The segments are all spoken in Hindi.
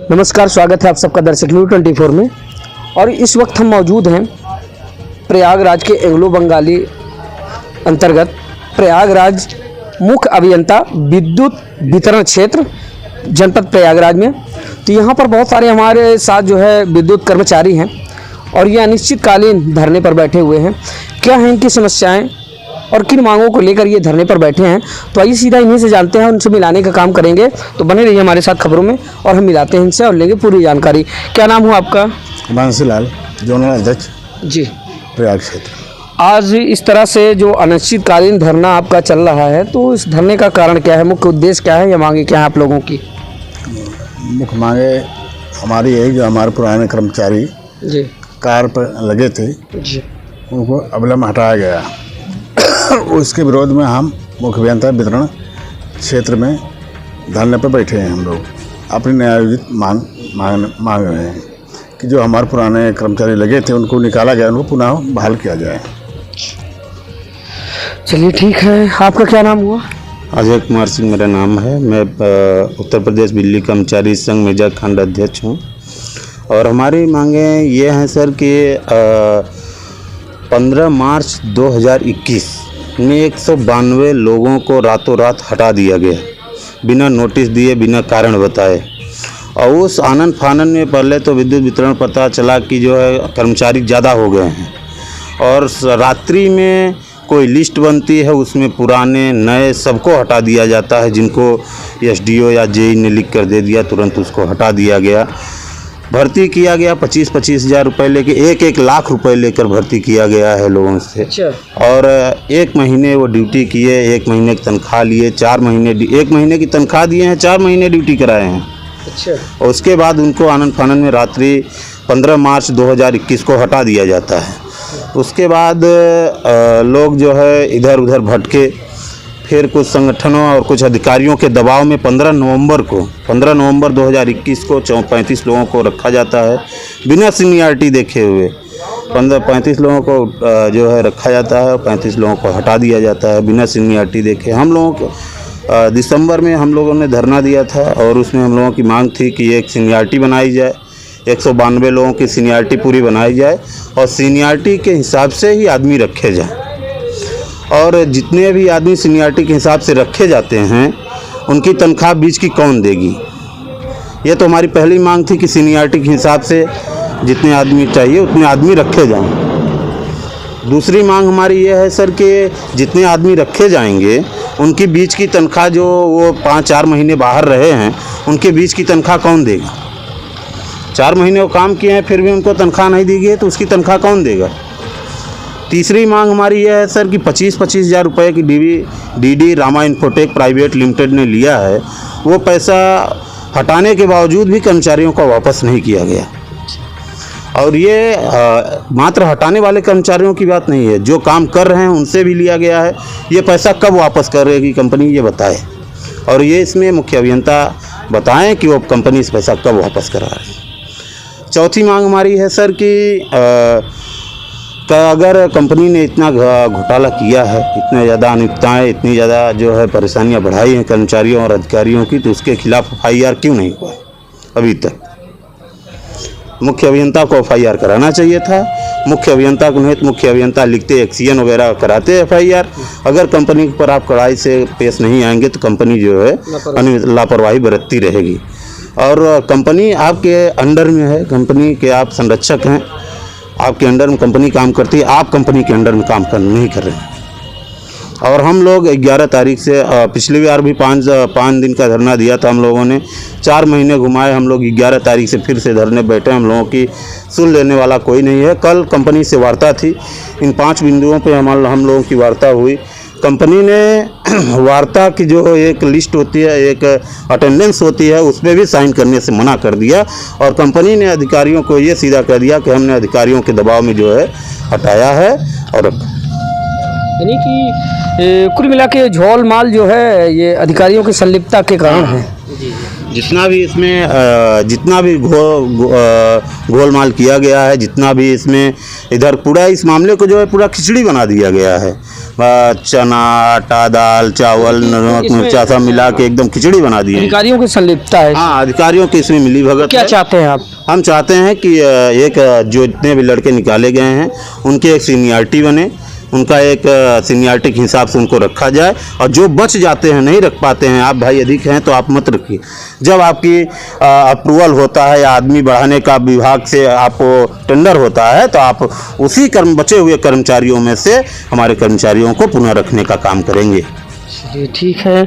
नमस्कार, स्वागत है आप सबका दर्शक न्यूज़ 24 में। और इस वक्त हम मौजूद हैं प्रयागराज के एंग्लो बंगाली अंतर्गत प्रयागराज मुख्य अभियंता विद्युत वितरण क्षेत्र जनपद प्रयागराज में। तो यहाँ पर बहुत सारे हमारे साथ जो है विद्युत कर्मचारी हैं और ये अनिश्चितकालीन धरने पर बैठे हुए हैं। क्या हैं इनकी समस्याएं और किन मांगों को लेकर ये धरने पर बैठे हैं, तो आइए सीधा इन्हीं से जानते हैं, उनसे मिलाने का काम करेंगे। तो बने रहिए हमारे साथ खबरों में और हम मिलाते हैं इनसे और लेंगे पूरी जानकारी। क्या नाम हुआ आपका? बांसीलाल, जोनल अध्यक्ष जी। प्रयाग क्षेत्र। आज इस तरह से जो अनिश्चितकालीन धरना आपका चल रहा है, तो इस धरने का कारण क्या है, मुख्य उद्देश्य क्या है या मांगे क्या है आप लोगों की? मुख्य मांगे हमारी यही, जो हमारे पुराने कर्मचारी जी कार पर लगे थे जी उनको अवलंब हटाया गया। उसके विरोध में हम मुख्य अभियंता वितरण क्षेत्र में धरने पर बैठे हैं। हम लोग अपनी न्यायोचित मांग रहे हैं कि जो हमारे पुराने कर्मचारी लगे थे उनको निकाला गया, उनको पुनः बहाल किया जाए। चलिए ठीक है। आपका क्या नाम हुआ? अजय कुमार सिंह मेरा नाम है। मैं उत्तर प्रदेश बिजली कर्मचारी संघ मेजा खंड अध्यक्ष हूँ। और हमारी मांगे ये हैं सर कि 15 मार्च 2021 में 192 लोगों को रातों रात हटा दिया गया, बिना नोटिस दिए, बिना कारण बताए। और उस आनन फानन में पहले तो विद्युत वितरण पता चला कि जो है कर्मचारी ज़्यादा हो गए हैं, और रात्रि में कोई लिस्ट बनती है, उसमें पुराने नए सबको हटा दिया जाता है। जिनको एसडीओ या जेई ने लिख कर दे दिया, तुरंत उसको हटा दिया गया। भर्ती किया गया 25-25 हज़ार रुपये लेके, 1-1 लाख रुपए लेकर भर्ती किया गया है लोगों से। अच्छा। और 1 महीने वो ड्यूटी किए, 1 महीने की तनख्वाह लिए, 1 महीने की तनख्वाह दिए हैं, 4 महीने ड्यूटी कराए हैं। अच्छा। और उसके बाद उनको आनंद फानन में रात्रि 15 मार्च 2021 को हटा दिया जाता है। उसके बाद लोग जो है इधर उधर भटके, फिर कुछ संगठनों और कुछ अधिकारियों के दबाव में 15 नवंबर 2021 को 35 लोगों को रखा जाता है, बिना सीनियरिटी देखे हुए। 35 लोगों को जो है रखा जाता है और 35 लोगों को हटा दिया जाता है बिना सीनियरिटी देखे। हम लोगों को दिसंबर में हम लोगों ने धरना दिया था और उसमें हम लोगों की मांग थी कि एक सीनियरिटी बनाई जाए, 192 लोगों की सीनियरिटी पूरी बनाई जाए और सीनियरिटी के हिसाब से ही आदमी रखे जाए। और जितने भी आदमी सीनियरिटी के हिसाब से रखे जाते हैं उनकी तनख्वाह बीच की कौन देगी? ये तो हमारी पहली मांग थी कि सीनियरिटी के हिसाब से जितने आदमी चाहिए उतने आदमी रखे जाएं। दूसरी मांग हमारी ये है सर कि जितने आदमी रखे जाएंगे उनकी बीच की तनख्वाह, जो वो 5-4 महीने बाहर रहे हैं, उनके बीच की तनख्वाह कौन देगा? 4 महीने वो काम किए हैं फिर भी उनको तनख्वाह नहीं दी गई, तो उसकी तनख्वाह कौन देगा? तीसरी मांग हमारी यह है सर कि 25-25 हज़ार रुपये की DD Rama infotech private limited ने लिया है, वो पैसा हटाने के बावजूद भी कर्मचारियों को वापस नहीं किया गया। और ये मात्र हटाने वाले कर्मचारियों की बात नहीं है, जो काम कर रहे हैं उनसे भी लिया गया है। ये पैसा कब वापस करेगी कंपनी, ये बताए। और ये इसमें मुख्य अभियंता बताएं कि वो कंपनी इस पैसा कब वापस करा रही है। चौथी मांग हमारी है सर कि अगर कंपनी ने इतना घोटाला किया है, इतने ज़्यादा अनियमितताएँ, इतनी ज़्यादा जो है परेशानियां बढ़ाई हैं कर्मचारियों और अधिकारियों की, तो उसके खिलाफ FIR क्यों नहीं हुआ अभी तक? मुख्य अभियंता को FIR कराना चाहिए था। मुख्य अभियंता को नहीं तो मुख्य अभियंता लिखते, एक्सीएन वगैरह कराते FIR। अगर कंपनी पर आप कड़ाई से पेश नहीं आएंगे तो कंपनी जो है लापरवाही बरतती रहेगी। और कंपनी आपके अंडर में है, कंपनी के आप संरक्षक हैं, आपके अंडर में कंपनी काम करती है, आप कंपनी के अंडर में काम नहीं कर रहे हैं। और हम लोग 11 तारीख से, पिछली बार भी 5 दिन का धरना दिया था हम लोगों ने, 4 महीने घुमाए हम लोग। 11 तारीख से फिर से धरने बैठे। हम लोगों की सुन लेने वाला कोई नहीं है। कल कंपनी से वार्ता थी, इन 5 बिंदुओं पे हम लोगों की वार्ता हुई। कंपनी ने वार्ता की जो एक लिस्ट होती है, एक अटेंडेंस होती है, उसमें भी साइन करने से मना कर दिया। और कंपनी ने अधिकारियों को ये सीधा कह दिया कि हमने अधिकारियों के दबाव में जो है हटाया है। और यानी कि कुल मिला के झोल माल जो है ये अधिकारियों की संलिप्तता के कारण है। जितना भी इसमें जितना भी गोलमाल किया गया है, जितना भी इसमें इधर पूरा इस मामले को जो है पूरा खिचड़ी बना दिया गया है। चना, आटा, दाल, चावल, नमक, मिर्चा सब मिला के एकदम खिचड़ी बना दी है। अधिकारियों की संलिप्तता है। हाँ, अधिकारियों की इसमें मिली भगत क्या है। चाहते हैं आप? हम चाहते हैं कि एक जो जितने भी लड़के निकाले गए हैं उनके एक सीनियरिटी बने, उनका एक सीनियरिटी के हिसाब से उनको रखा जाए, और जो बच जाते हैं, नहीं रख पाते हैं, आप भाई अधिक हैं तो आप मत रखिए। जब आपकी अप्रूवल होता है या आदमी बढ़ाने का विभाग से आपको टेंडर होता है तो आप उसी बचे हुए कर्मचारियों में से हमारे कर्मचारियों को पुनः रखने का काम करेंगे। चलिए ठीक है।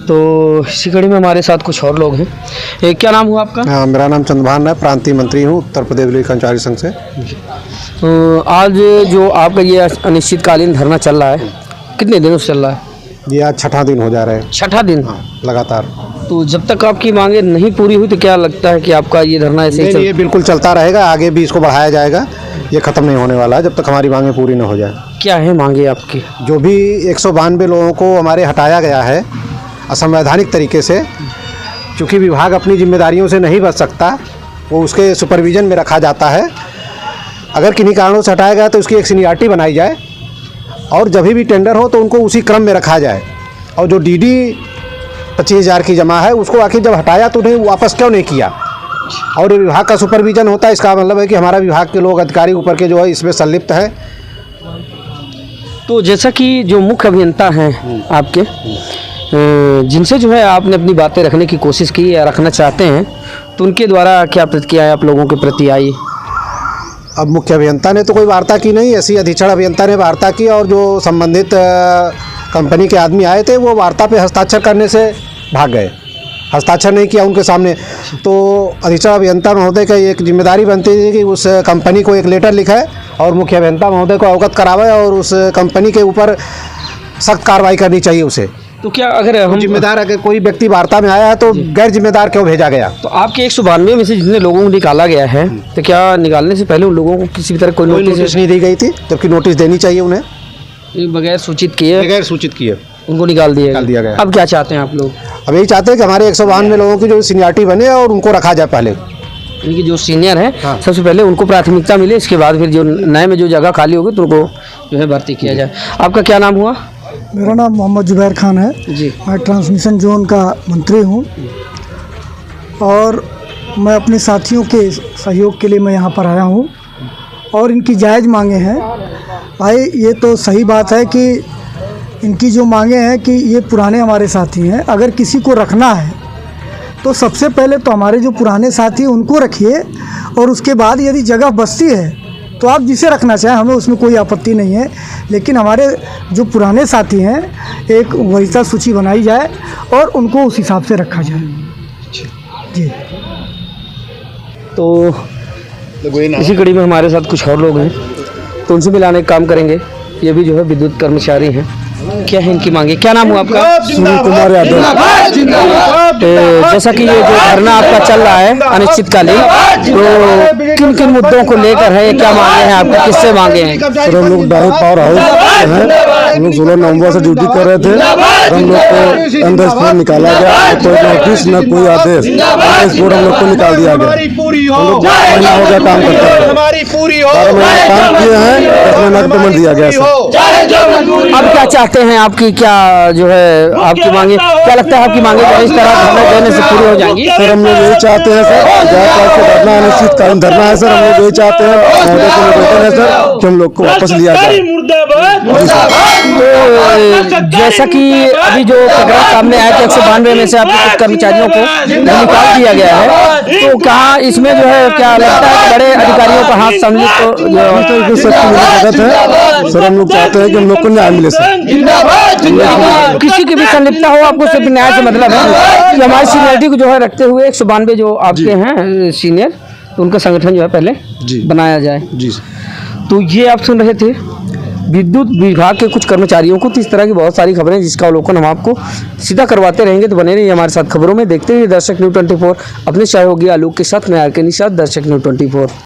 तो इसी कड़ी में हमारे साथ कुछ और लोग हैं। क्या नाम हुआ आपका? मेरा नाम चंद्रभान है, प्रांतीय मंत्री हूँ उत्तर प्रदेश बिजली कर्मचारी संघ से। आज जो आपका ये अनिश्चितकालीन धरना चल रहा है, कितने दिनों से चल रहा है? ये आज छठा दिन हो जा रहा है। छठा दिन? लगातार। तो जब तक आपकी मांगे नहीं पूरी हुई तो क्या लगता है कि आपका ये धरना ऐसे ही ये बिल्कुल चलता रहेगा, आगे भी इसको बढ़ाया जाएगा, ये ख़त्म नहीं होने वाला है जब तक हमारी मांगे पूरी न हो जाए। क्या है मांगे आपकी? जो भी 192 लोगों को हमारे हटाया गया है असंवैधानिक तरीके से, क्योंकि विभाग अपनी जिम्मेदारियों से नहीं बच सकता, वो उसके सुपरविजन में रखा जाता है। अगर किन्हीं कारणों से हटाया गया तो उसकी एक सीनियरिटी बनाई जाए, और जब भी टेंडर हो तो उनको उसी क्रम में रखा जाए। और जो DD 25,000 की जमा है उसको आखिर जब हटाया तो उन्हें वापस क्यों नहीं किया? और विभाग का सुपरविजन होता है, इसका मतलब है कि हमारा विभाग के लोग अधिकारी ऊपर के जो है इसमें संलिप्त है। तो जैसा कि जो मुख्य अभियंता हैं आपके, जिनसे जो है आपने अपनी बातें रखने की कोशिश की या रखना चाहते हैं, तो उनके द्वारा क्या प्रतिक्रिया आप लोगों के प्रति आई? अब मुख्य अभियंता ने तो कोई वार्ता की नहीं, ऐसी अधीक्षण अभियंता ने वार्ता की, और जो संबंधित कंपनी के आदमी आए थे वो वार्ता पे हस्ताक्षर करने से भाग गए, हस्ताक्षर नहीं किया उनके सामने। तो अधीक्षण अभियंता महोदय का एक जिम्मेदारी बनती है कि उस कंपनी को एक लेटर लिखाए और मुख्य अभियंता महोदय को अवगत करावे, और उस कंपनी के ऊपर सख्त कार्रवाई करनी चाहिए उसे। तो क्या अगर हम जिम्मेदार, अगर कोई व्यक्ति वार्ता में आया है तो गैर जिम्मेदार क्यों भेजा गया? तो आपके 192 में से जितने लोगों को निकाला गया है, तो क्या निकालने से पहले उन लोगों को किसी भी तरह कोई नोटिस नहीं दी गई थी, जबकि नोटिस देनी चाहिए उन्हें? बगैर सूचित किए उनको निकाल दिया गया। अब क्या चाहते हैं आप लोग? अब यही चाहते हैं कि हमारे 192 लोगों की जो सीनियरिटी बने और उनको रखा जाए पहले। इनकी जो सीनियर है, हाँ। सबसे पहले उनको प्राथमिकता मिले, इसके बाद फिर जो नए में जो जगह खाली होगी तो उनको जो है भर्ती किया जाए। आपका क्या नाम हुआ? मेरा नाम मोहम्मद जुबैर खान है जी। मैं ट्रांसमिशन जोन का मंत्री हूँ, और मैं अपने साथियों के सहयोग के लिए मैं यहाँ पर आया हूँ, और इनकी जायज़ मांगे हैं। भाई ये तो सही बात है कि इनकी जो मांगे हैं कि ये पुराने हमारे साथी हैं, अगर किसी को रखना है तो सबसे पहले तो हमारे जो पुराने साथी हैं उनको रखिए, और उसके बाद यदि जगह बचती है तो आप जिसे रखना चाहें, हमें उसमें कोई आपत्ति नहीं है। लेकिन हमारे जो पुराने साथी हैं एक वरीयता सूची बनाई जाए और उनको उस हिसाब से रखा जाए। जी। तो इसी कड़ी में हमारे साथ कुछ और लोग हैं, तो उनसे मिलाने का काम करेंगे। ये भी जो है विद्युत कर्मचारी हैं। क्या है इनकी मांगे? क्या नाम हुआ आपका? सुनील कुमार यादव। जैसा कि ये जो धरना आपका चल रहा है अनिश्चितकालीन, तो किन किन मुद्दों को लेकर है, क्या मांगे हैं आपको, किससे मांगे हैं? सर हम लोग डायरेक्ट पावर हाउस हैं, हम लोग 16 नवंबर से ड्यूटी कर रहे थे, हम लोग को अंदर स्पोर्ट निकाला गया, कोई नोटिस न कोई आदेश, स्पोर्ट हम लोग को निकाल दिया गया। हम लोग 12 महीना हो गया काम करते हैं, 12 महीने काम किए हैं, 10 महीना का पेमेंट दिया गया सर। अब क्या चाहते हैं? आपकी क्या जो है आपकी मांगे, क्या लगता है आपकी मांगे जो इस तरह धरना देने से पूरी हो जाएंगी? सर हम लोग यही चाहते हैं सर, धरना अनिश्चितकालीन धरना है सर, हम लोग यही चाहते हैं महोदय को निवेदन है सर कि हम लोग को वापस लिया जाए। तो जैसा कि अभी जो प्रकरण सामने आया कि 192 में से आपके कुछ कर्मचारियों को निकाल दिया गया है, तो कहाँ इसमें जो है क्या लगता है कि बड़े अधिकारियों का हाथ सम्मिलित तो जगत है सर, हम लोग चाहते हैं कि हम लोग को न्याय मिले सर। किसी की भी संलिप्तता हो, आपको सिर्फ न्याय से मतलब है कि हमारी सीनियरिटी को जो है रखते हुए 192 जो आपके हैं सीनियर, तो उनका संगठन जो है पहले बनाया जाए। जी। तो ये आप सुन रहे थे विद्युत विभाग के कुछ कर्मचारियों को। तो इस तरह की बहुत सारी खबरें जिसका अवलोकन हम आपको सीधा करवाते रहेंगे, तो बने रहिए हमारे साथ खबरों में। देखते रहिए दर्शक न्यूज़ 24 अपने सहयोगी आलोक के साथ। मैं आर के निषाद, दर्शक न्यूज़ 24।